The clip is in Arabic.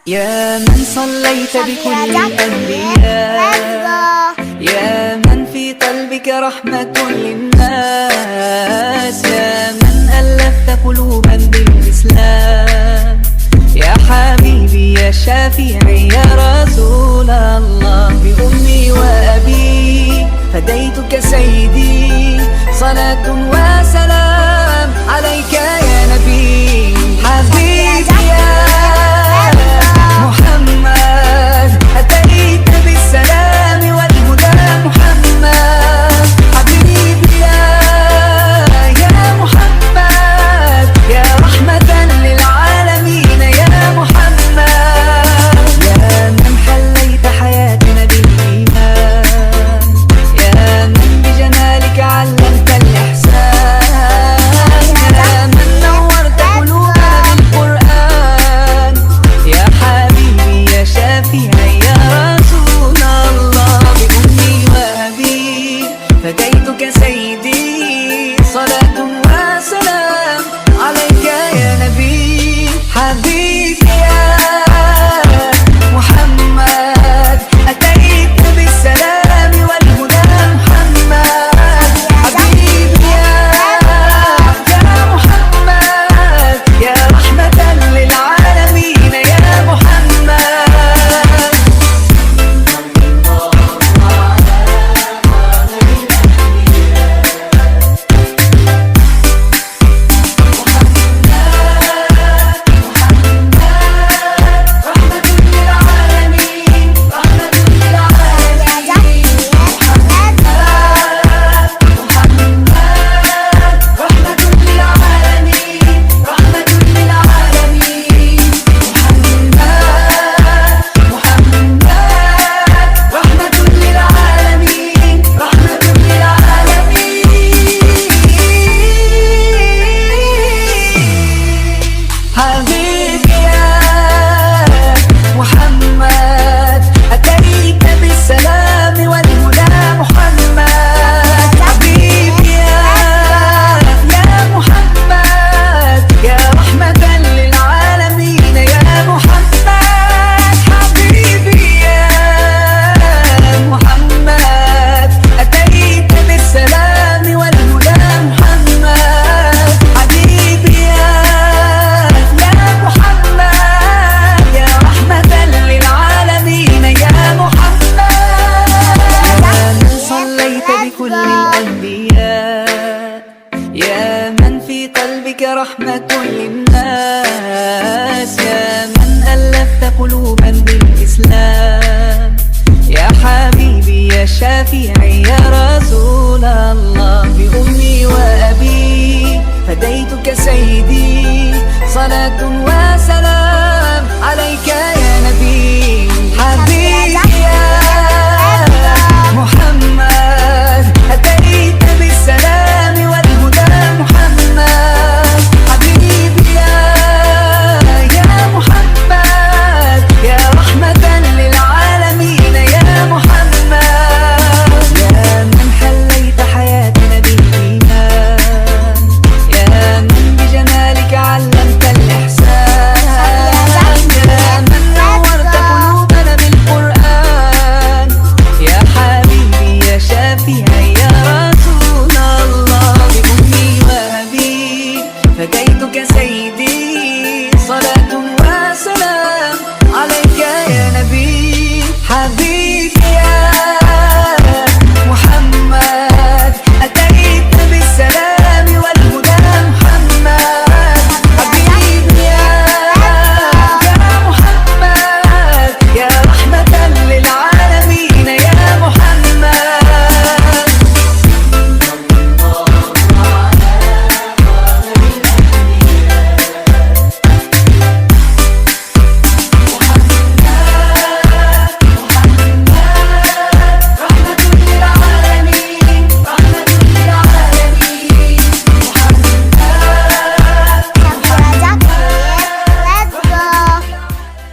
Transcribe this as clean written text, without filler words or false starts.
يا من صليت بكل الأنبياء، يا من في قلبك رحمة للناس، يا من ألفت قلوبا بالإسلام، يا حبيبي يا شافعي يا رسول الله، بأمي وأبي فديتك سيدي، صلاة وسلام عليك يا نبي. حبيبي يا محمد أتيت بالسلام والهدى محمد، حبيبي يا محمد يا رحمة للعالمين يا محمد، يا من حليت حياتنا بالإيمان، يا من بجمالك علمت الإحسان، يا من نورت قلوبنا بالقرآن، يا حبيبي يا شافعي يا رسول الله، بأمي وأبي فديتك سيدي، صلاة وسلام عليك يا نبي. حبيبي يا محمد أتيت بالسلام والهدى محمد، حبيبي يا محمد يا رحمة للعالمين يا محمد. حبيبي يا محمد أتيت بالسلام والهدى محمد، حبيبي يا محمد يا رحمة للعالمين يا محمد، حبيبي يا محمد أتيت بالسلام والهدى محمد، حبيبي يا محمد يا رحمة للعالمين يا محمد، يا من صليت بكل الأنبياء، يا من في قلبك رحمة للناس، يا من ألفت قلوبا بالإسلام، يا حبيبي يا شافعي يا رسول الله، بأمي وأبي فديتك سيدي، صلاة